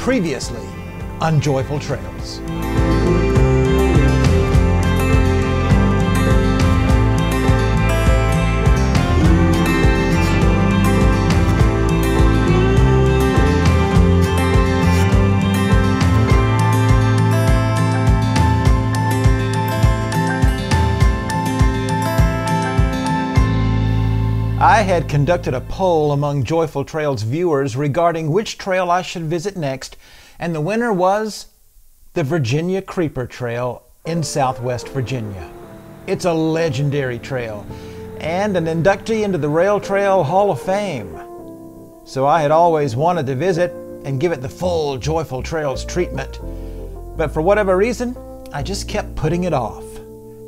Previously on Joyful Trails. I had conducted a poll among Joyful Trails viewers regarding which trail I should visit next, and the winner was the Virginia Creeper Trail in Southwest Virginia. It's a legendary trail and an inductee into the Rail Trail Hall of Fame. So I had always wanted to visit and give it the full Joyful Trails treatment, but for whatever reason, I just kept putting it off.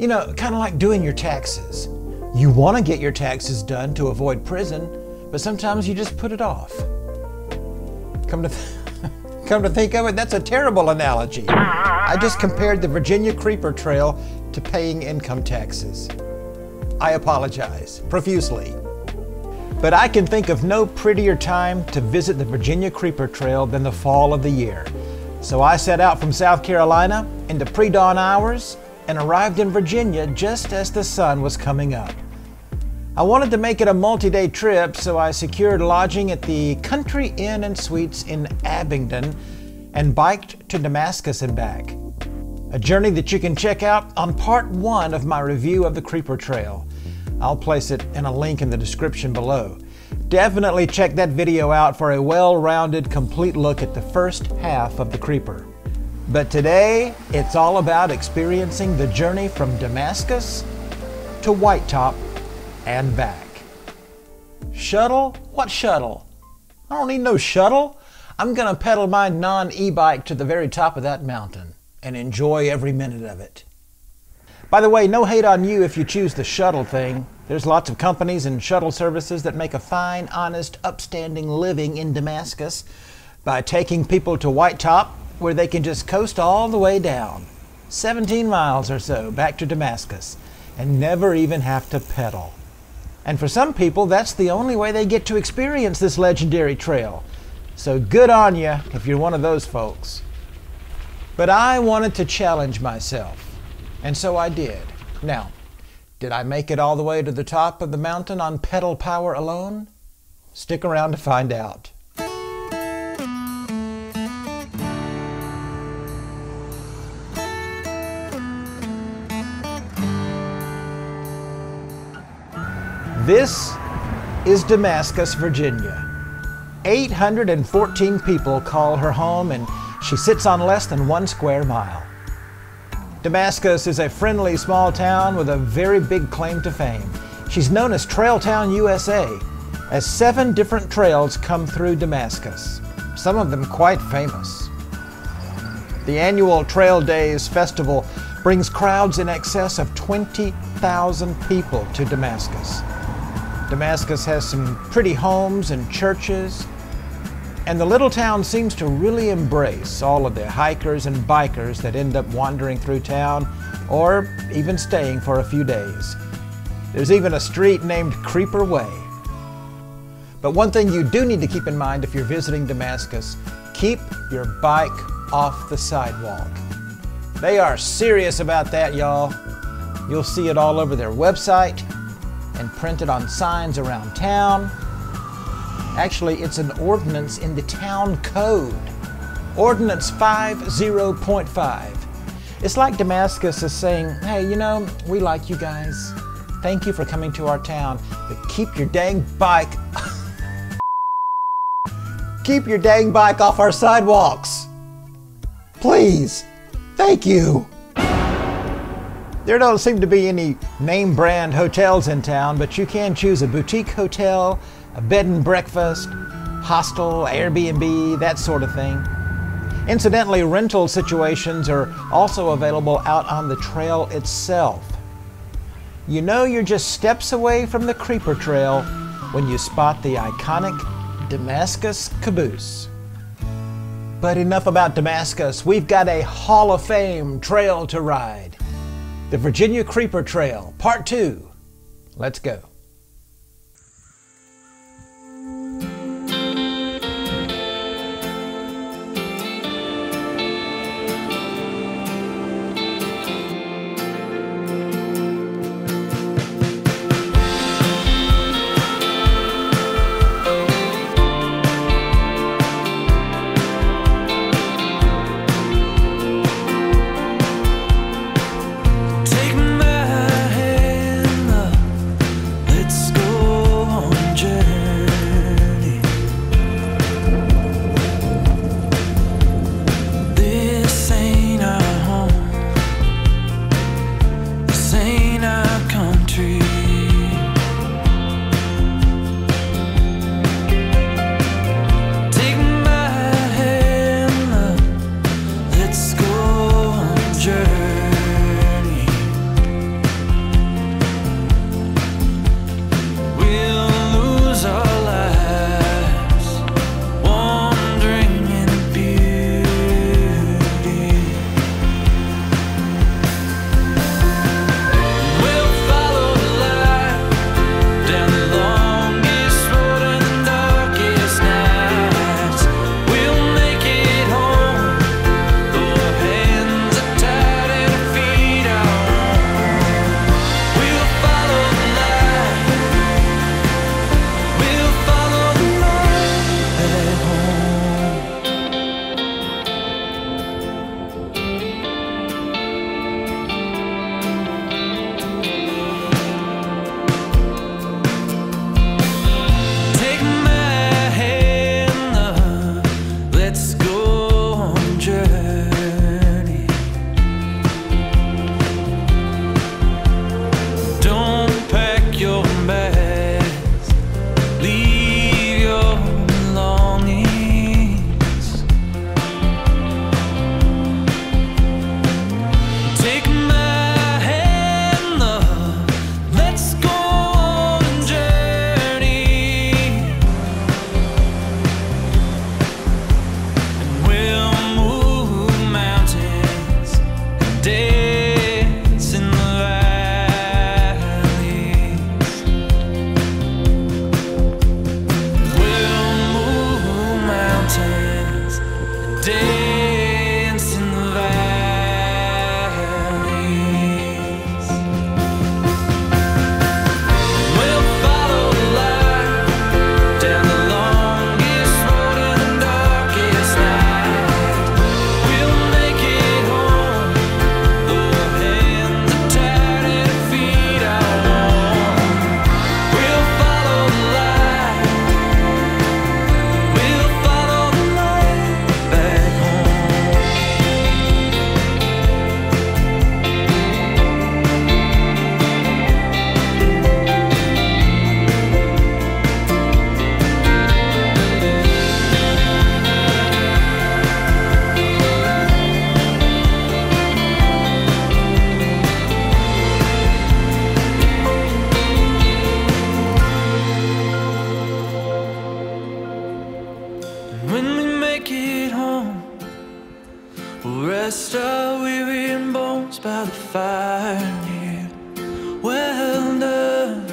You know, kind of like doing your taxes. You want to get your taxes done to avoid prison, but sometimes you just put it off. Come to think of it, that's a terrible analogy. I just compared the Virginia Creeper Trail to paying income taxes. I apologize profusely. But I can think of no prettier time to visit the Virginia Creeper Trail than the fall of the year. So I set out from South Carolina into pre-dawn hours and arrived in Virginia just as the sun was coming up. I wanted to make it a multi-day trip, so I secured lodging at the Country Inn and Suites in Abingdon and biked to Damascus and back. A journey that you can check out on part 1 of my review of the Creeper Trail. I'll place it in a link in the description below. Definitely check that video out for a well-rounded, complete look at the first half of the Creeper. But today, it's all about experiencing the journey from Damascus to Whitetop and back. Shuttle? What shuttle? I don't need no shuttle. I'm gonna pedal my non-e-bike to the very top of that mountain and enjoy every minute of it. By the way, no hate on you if you choose the shuttle thing. There's lots of companies and shuttle services that make a fine, honest, upstanding living in Damascus by taking people to Whitetop, where they can just coast all the way down, 17 miles or so back to Damascus, and never even have to pedal. And for some people, that's the only way they get to experience this legendary trail. So good on you if you're one of those folks. But I wanted to challenge myself, and so I did. Now, did I make it all the way to the top of the mountain on pedal power alone? Stick around to find out. This is Damascus, Virginia. 814 people call her home, and she sits on less than 1 square mile. Damascus is a friendly small town with a very big claim to fame. She's known as Trail Town, USA, as 7 different trails come through Damascus, some of them quite famous. The annual Trail Days festival brings crowds in excess of 20,000 people to Damascus. Damascus has some pretty homes and churches, and the little town seems to really embrace all of the hikers and bikers that end up wandering through town or even staying for a few days. There's even a street named Creeper Way. But one thing you do need to keep in mind if you're visiting Damascus, keep your bike off the sidewalk. They are serious about that, y'all. You'll see it all over their website and printed on signs around town. Actually, it's an ordinance in the town code. Ordinance 50.5. It's like Damascus is saying, hey, you know, we like you guys. Thank you for coming to our town, but keep your dang bike keep your dang bike off our sidewalks. Please. Thank you. There don't seem to be any name brand hotels in town, but you can choose a boutique hotel, a bed and breakfast, hostel, Airbnb, that sort of thing. Incidentally, rental situations are also available out on the trail itself. You know you're just steps away from the Creeper Trail when you spot the iconic Damascus caboose. But enough about Damascus. We've got a Hall of Fame trail to ride. The Virginia Creeper Trail, Part 2. Let's go. journey. Don't pack your bags, leave your belongings. Take my hand, love, let's go on a journey. And we'll move mountains and dance in the valleys. We'll move mountains and dance in the valleys. We'll follow the light down the longest road in the darkest night. We'll make it home, though our hands are tied and feet are warm. We'll follow the light. We'll follow the light back home. When we make it home, we'll rest our weary bones by the fire and hear, well done,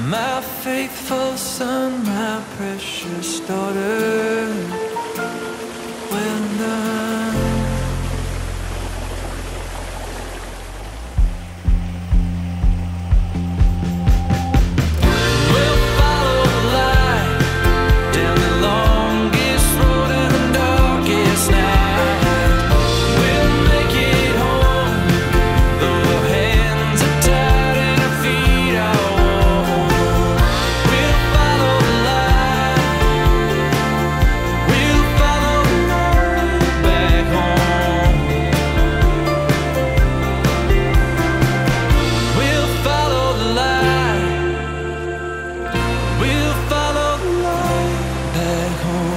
my faithful son, my precious daughter. Well done. We'll follow the light down the longest road in the darkest night. We'll make it home, though our hands are tied and our feet are warm. We'll follow the light. We'll follow the light back home. We'll follow the light. We'll follow the light back home.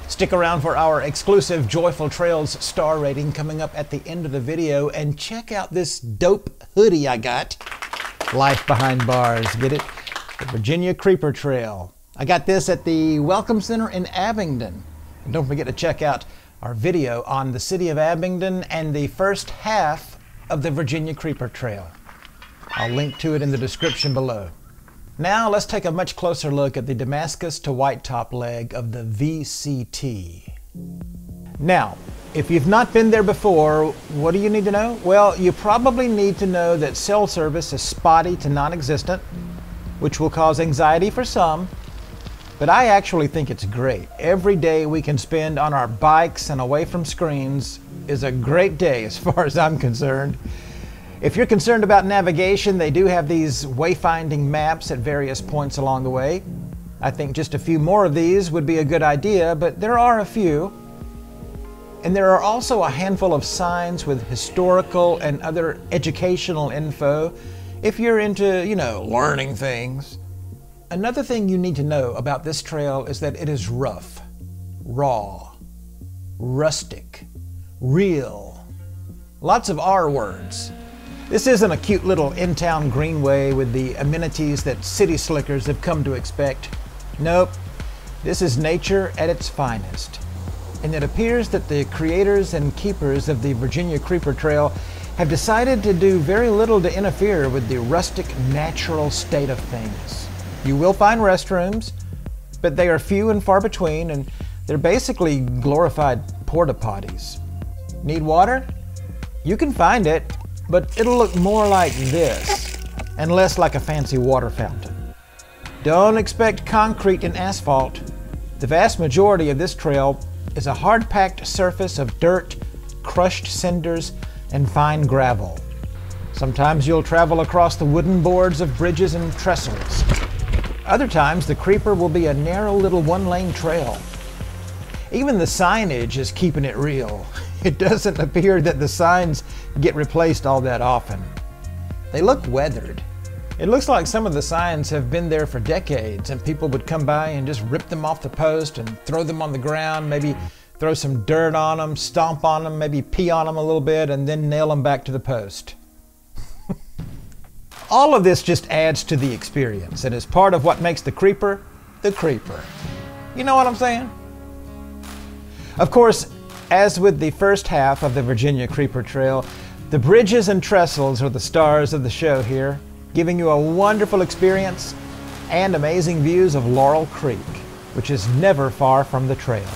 Stick around for our exclusive Joyful Trails star rating coming up at the end of the video, and check out this dope hoodie I got. Life Behind Bars, get it? The Virginia Creeper Trail. I got this at the Welcome Center in Abingdon. And don't forget to check out our video on the city of Abingdon and the first half of the Virginia Creeper Trail. I'll link to it in the description below. Now let's take a much closer look at the Damascus to Whitetop leg of the VCT. Now, if you've not been there before, what do you need to know? Well, you probably need to know that cell service is spotty to non-existent, which will cause anxiety for some, but I actually think it's great. Every day we can spend on our bikes and away from screens is a great day as far as I'm concerned. If you're concerned about navigation, they do have these wayfinding maps at various points along the way. I think just a few more of these would be a good idea, but there are a few. And there are also a handful of signs with historical and other educational info if you're into, learning things. Another thing you need to know about this trail is that it is rough, raw, rustic, real. Lots of R words. This isn't a cute little in-town greenway with the amenities that city slickers have come to expect. Nope, this is nature at its finest. And it appears that the creators and keepers of the Virginia Creeper Trail have decided to do very little to interfere with the rustic, natural state of things. You will find restrooms, but they are few and far between, and they're basically glorified porta potties. Need water? You can find it, but it'll look more like this and less like a fancy water fountain. Don't expect concrete and asphalt. The vast majority of this trail is a hard-packed surface of dirt, crushed cinders, and fine gravel. Sometimes you'll travel across the wooden boards of bridges and trestles. Other times the creeper will be a narrow little one-lane trail. Even the signage is keeping it real. It doesn't appear that the signs get replaced all that often. They look weathered. It looks like some of the signs have been there for decades, and people would come by and just rip them off the post and throw them on the ground, maybe throw some dirt on them, stomp on them, maybe pee on them a little bit, and then nail them back to the post. All of this just adds to the experience and is part of what makes the creeper the creeper. You know what I'm saying? Of course, as with the first half of the Virginia Creeper Trail, the bridges and trestles are the stars of the show here, giving you a wonderful experience and amazing views of Laurel Creek, which is never far from the trail.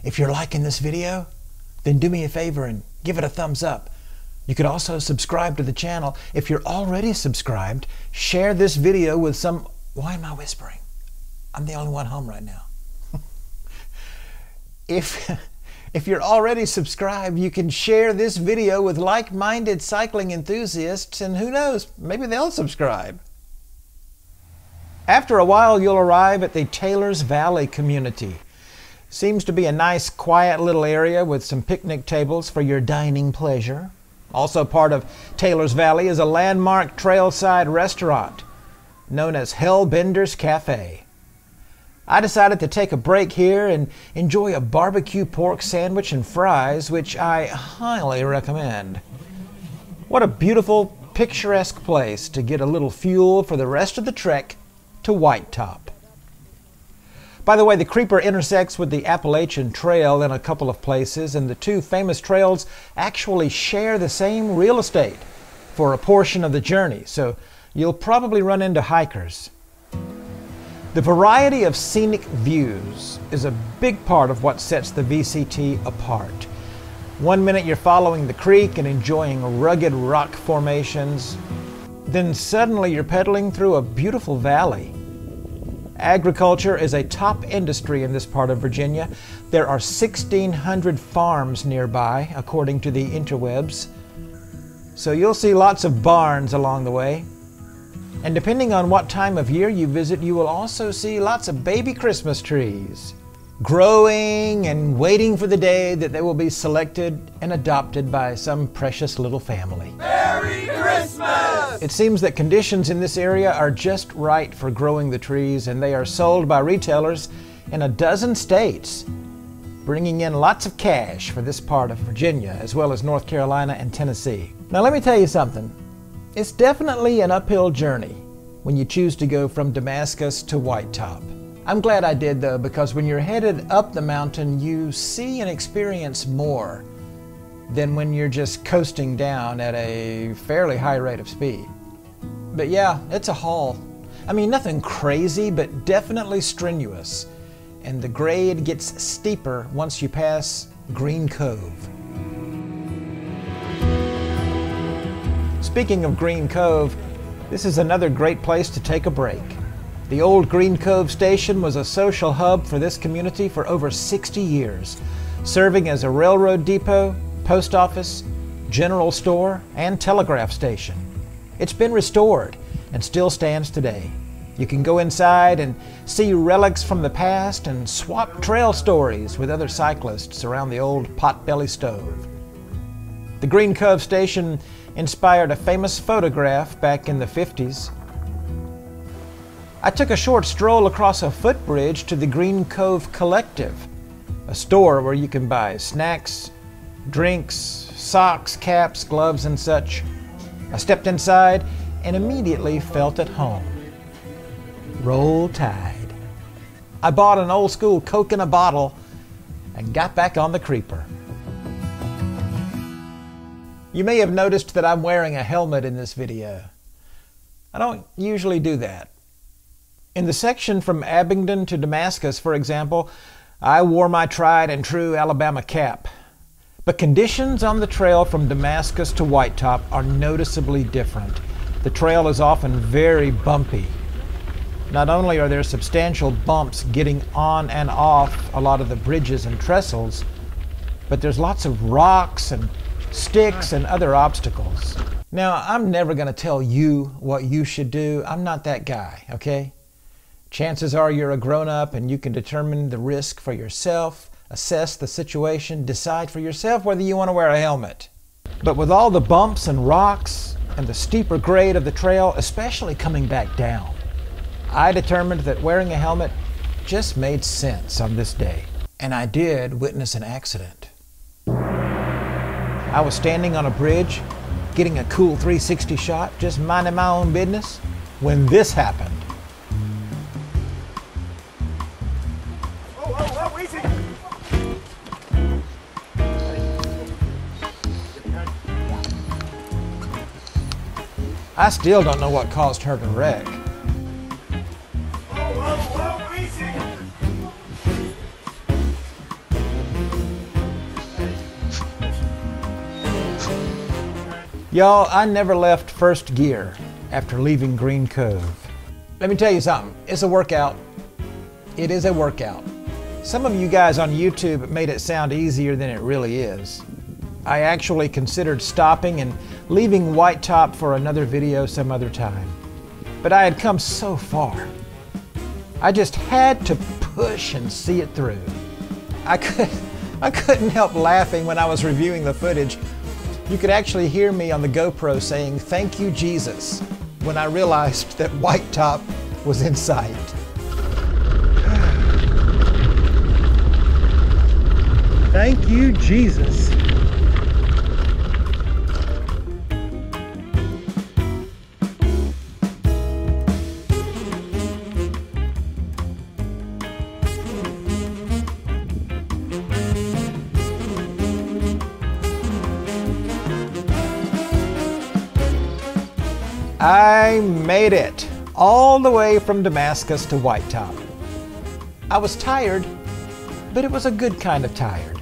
If you're liking this video, then do me a favor and give it a thumbs up. You could also subscribe to the channel. If you're already subscribed, share this video with some... Why am I whispering? I'm the only one home right now. If you're already subscribed, you can share this video with like-minded cycling enthusiasts, and who knows, maybe they'll subscribe. After a while, you'll arrive at the Taylor's Valley community. Seems to be a nice, quiet little area with some picnic tables for your dining pleasure. Also part of Taylor's Valley is a landmark trailside restaurant known as Hellbender's Cafe. I decided to take a break here and enjoy a barbecue pork sandwich and fries, which I highly recommend. What a beautiful, picturesque place to get a little fuel for the rest of the trek to Whitetop. By the way, the Creeper intersects with the Appalachian Trail in a couple of places, and the two famous trails actually share the same real estate for a portion of the journey, so you'll probably run into hikers. The variety of scenic views is a big part of what sets the VCT apart. One minute you're following the creek and enjoying rugged rock formations, then suddenly you're pedaling through a beautiful valley. Agriculture is a top industry in this part of Virginia. There are 1,600 farms nearby, according to the interwebs. So you'll see lots of barns along the way. And depending on what time of year you visit, you will also see lots of baby Christmas trees, growing and waiting for the day that they will be selected and adopted by some precious little family. Merry Christmas! It seems that conditions in this area are just right for growing the trees, and they are sold by retailers in a dozen states, bringing in lots of cash for this part of Virginia, as well as North Carolina and Tennessee. Now let me tell you something. It's definitely an uphill journey when you choose to go from Damascus to Whitetop. I'm glad I did though, because when you're headed up the mountain, you see and experience more than when you're just coasting down at a fairly high rate of speed. But yeah, it's a haul. I mean, nothing crazy, but definitely strenuous. And the grade gets steeper once you pass Green Cove. Speaking of Green Cove, this is another great place to take a break. The old Green Cove station was a social hub for this community for over 60 years, serving as a railroad depot, post office, general store, and telegraph station. It's been restored and still stands today. You can go inside and see relics from the past and swap trail stories with other cyclists around the old potbelly stove. The Green Cove station inspired a famous photograph back in the 50s. I took a short stroll across a footbridge to the Green Cove Collective, a store where you can buy snacks, drinks, socks, caps, gloves, and such. I stepped inside and immediately felt at home. Roll Tide. I bought an old school Coke in a bottle and got back on the creeper. You may have noticed that I'm wearing a helmet in this video. I don't usually do that. In the section from Abingdon to Damascus, for example, I wore my tried and true Alabama cap. But conditions on the trail from Damascus to Whitetop are noticeably different. The trail is often very bumpy. Not only are there substantial bumps getting on and off a lot of the bridges and trestles, but there's lots of rocks and sticks and other obstacles. Now, I'm never going to tell you what you should do. I'm not that guy, okay? Chances are you're a grown-up and you can determine the risk for yourself, assess the situation, decide for yourself whether you want to wear a helmet. But with all the bumps and rocks and the steeper grade of the trail, especially coming back down, I determined that wearing a helmet just made sense on this day. And I did witness an accident. I was standing on a bridge, getting a cool 360 shot, just minding my own business, when this happened. Easy. I still don't know what caused her to wreck. Easy. Y'all, I never left first gear after leaving Green Cove. Let me tell you something, it's a workout. It is a workout. Some of you guys on YouTube made it sound easier than it really is. I actually considered stopping and leaving Whitetop for another video some other time. But I had come so far. I just had to push and see it through. I couldn't help laughing when I was reviewing the footage. You could actually hear me on the GoPro saying, "Thank you, Jesus," when I realized that Whitetop was in sight. Thank you, Jesus. I made it all the way from Damascus to Whitetop. I was tired, but it was a good kind of tired.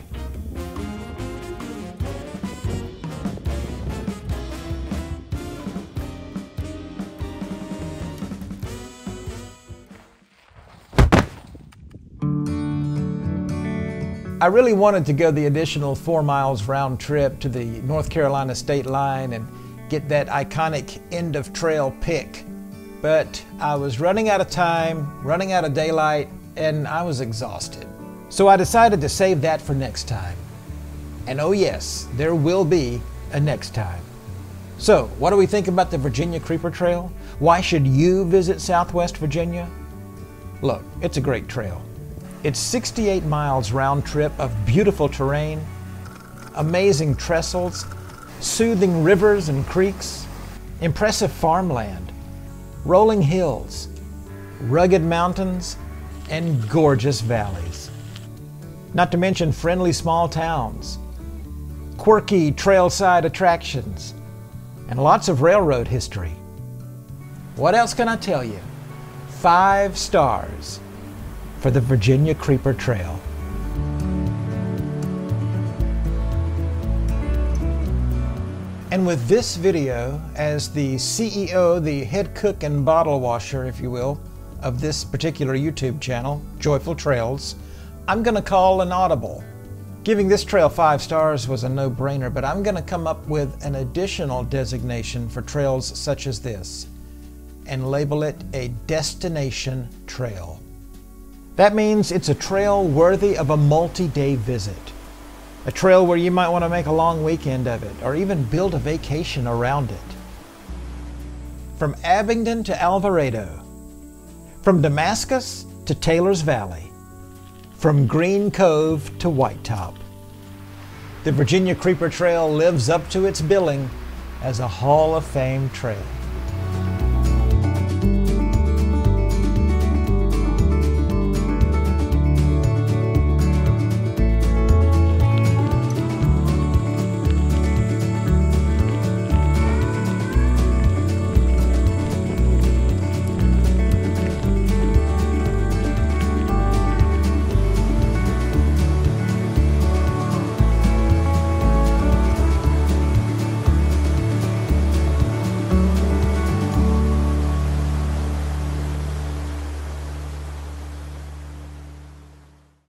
I really wanted to go the additional 4 miles round trip to the North Carolina state line and get that iconic end of trail pic. But I was running out of time, running out of daylight, and I was exhausted. So I decided to save that for next time. And oh yes, there will be a next time. So, what do we think about the Virginia Creeper Trail? Why should you visit Southwest Virginia? Look, it's a great trail. It's 68 miles round trip of beautiful terrain, amazing trestles, soothing rivers and creeks, impressive farmland, rolling hills, rugged mountains, and gorgeous valleys. Not to mention friendly small towns, quirky trailside attractions, and lots of railroad history. What else can I tell you? 5 stars for the Virginia Creeper Trail. And with this video as the CEO, the head cook and bottle washer, if you will, of this particular YouTube channel, Joyful Trails, I'm going to call an audible. Giving this trail 5 stars was a no-brainer, but I'm going to come up with an additional designation for trails such as this and label it a destination trail. That means it's a trail worthy of a multi-day visit. A trail where you might want to make a long weekend of it, or even build a vacation around it. From Abingdon to Alvarado, from Damascus to Taylor's Valley, from Green Cove to Whitetop, the Virginia Creeper Trail lives up to its billing as a Hall of Fame trail.